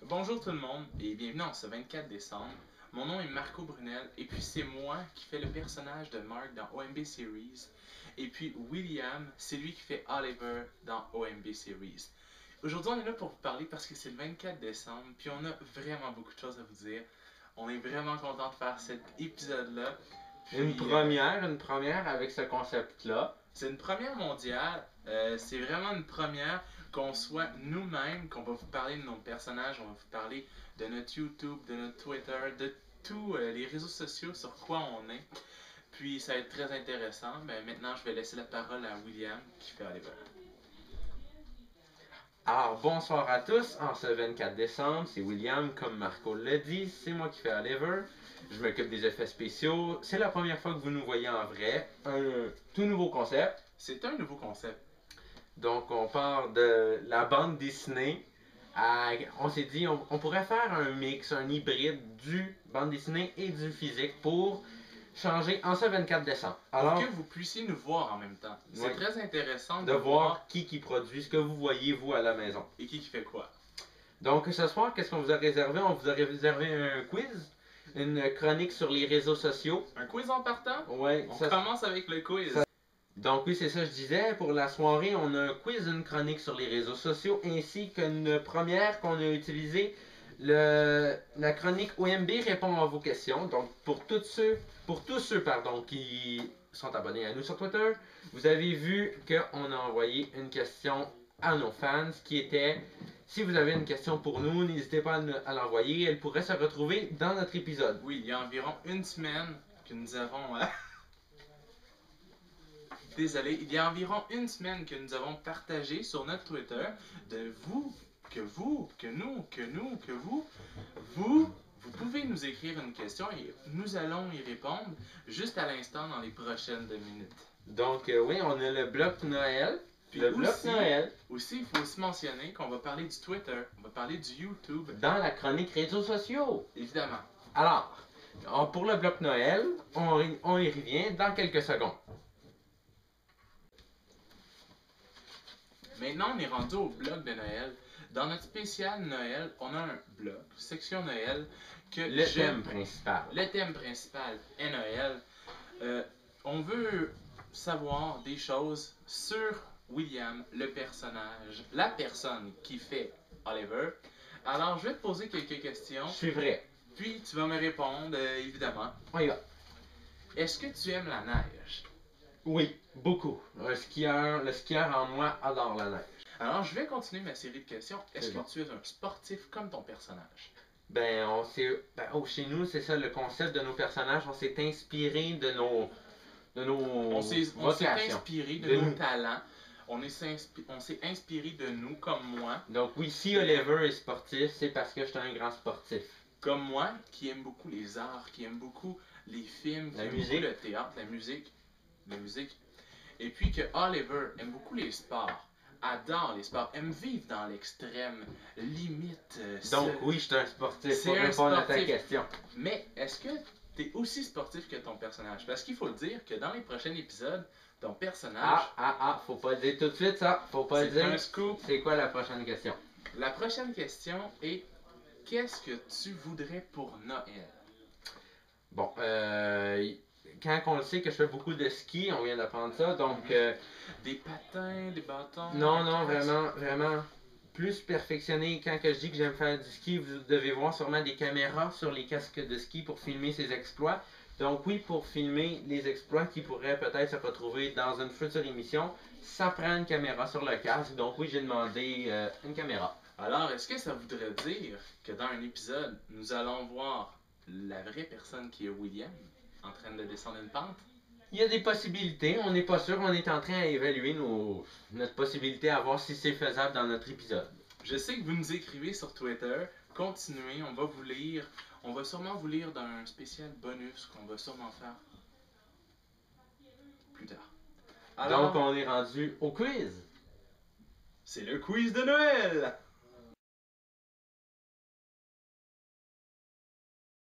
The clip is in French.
Bonjour tout le monde et bienvenue en ce 24 décembre. Mon nom est Marco Brunel et puis c'est moi qui fais le personnage de Mark dans OMB Series. Et puis William, c'est lui qui fait Oliver dans OMB Series. Aujourd'hui on est là pour vous parler parce que c'est le 24 décembre puis on a vraiment beaucoup de choses à vous dire. On est vraiment content de faire cet épisode-là. Une première avec ce concept-là. C'est une première mondiale, c'est vraiment une première qu'on soit nous-mêmes, qu'on va vous parler de nos personnages, on va vous parler de notre YouTube, de notre Twitter, de tous les réseaux sociaux sur quoi on est. Puis ça va être très intéressant. Maintenant, je vais laisser la parole à William qui fait Oliver. Alors, bonsoir à tous. En ce 24 décembre, c'est William, comme Marco l'a dit, c'est moi qui fais Oliver. Je m'occupe des effets spéciaux. C'est la première fois que vous nous voyez en vrai. Un tout nouveau concept. C'est un nouveau concept. Donc, on part de la bande dessinée. On s'est dit, on pourrait faire un mix, un hybride du bande dessinée et du physique pour changer en ce 24 décembre. Alors, pour que vous puissiez nous voir en même temps. C'est très intéressant de voir qui produit ce que vous voyez vous à la maison. Et qui fait quoi. Donc ce soir, qu'est-ce qu'on vous a réservé? On vous a réservé un quiz, une chronique sur les réseaux sociaux. Un quiz en partant? Ouais. On commence avec le quiz. Donc oui, c'est ça je disais. Pour la soirée, on a un quiz, une chronique sur les réseaux sociaux, ainsi qu'une première qu'on a utilisée. La chronique OMB répond à vos questions. Donc pour tous ceux qui sont abonnés à nous sur Twitter, vous avez vu qu'on a envoyé une question à nos fans qui était: si vous avez une question pour nous, n'hésitez pas à l'envoyer. Elle pourrait se retrouver dans notre épisode. Oui, il y a environ une semaine que nous avons... Désolé, il y a environ une semaine que nous avons partagé sur notre Twitter de vous, vous pouvez nous écrire une question et nous allons y répondre juste à l'instant dans les prochaines minutes. Donc oui, on a le bloc Noël. Puis le bloc Noël. Aussi, il faut aussi mentionner qu'on va parler du Twitter, on va parler du YouTube. Dans la chronique réseaux sociaux. Évidemment. Alors, pour le bloc Noël, on y revient dans quelques secondes. Maintenant, on est rendu au bloc de Noël. Dans notre spécial Noël, on a un bloc, section Noël, que le thème principal. Le thème principal est Noël. On veut savoir des choses sur William, le personnage, la personne qui fait Oliver. Alors, je vais te poser quelques questions. Je suis vrai. Puis, tu vas me répondre, évidemment. On y va. Est-ce que tu aimes la neige? Oui, beaucoup. Le skieur en moi adore la neige. Alors, je vais continuer ma série de questions. Est-ce que tu es un sportif comme ton personnage? Chez nous, c'est ça le concept de nos personnages. On s'est inspiré de nos on s'est inspiré de nos talents. On s'est inspiré de nous, comme moi. Donc oui, si Oliver est sportif, c'est parce que je suis un grand sportif. Comme moi, qui aime beaucoup les arts, qui aime beaucoup les films, qui aime beaucoup le théâtre, la musique. Et puis que Oliver aime beaucoup les sports, adore les sports, aime vivre dans l'extrême, limite. Donc oui, je suis un sportif pour répondre à ta question. Mais est-ce que tu es aussi sportif que ton personnage? Parce qu'il faut le dire que dans les prochains épisodes, ton personnage... Faut pas le dire tout de suite ça, faut pas le dire. C'est un scoop. C'est quoi la prochaine question? La prochaine question est: qu'est-ce que tu voudrais pour Noël? Bon, quand on le sait que je fais beaucoup de ski, on vient d'apprendre ça, donc... Des patins, des bâtons... Non, vraiment plus perfectionné. Quand que je dis que j'aime faire du ski, vous devez voir sûrement des caméras sur les casques de ski pour filmer ses exploits. Donc oui, pour filmer les exploits qui pourraient peut-être se retrouver dans une future émission, ça prend une caméra sur le casque. Donc oui, j'ai demandé une caméra. Alors, est-ce que ça voudrait dire que dans un épisode, nous allons voir la vraie personne qui est William en train de descendre une pente? Il y a des possibilités, on n'est pas sûr, on est en train d'évaluer notre possibilité à voir si c'est faisable dans notre épisode. Je sais que vous nous écrivez sur Twitter, continuez, on va vous lire, on va sûrement vous lire dans un spécial bonus qu'on va sûrement faire plus tard. Alors, donc on est rendu au quiz. C'est le quiz de Noël!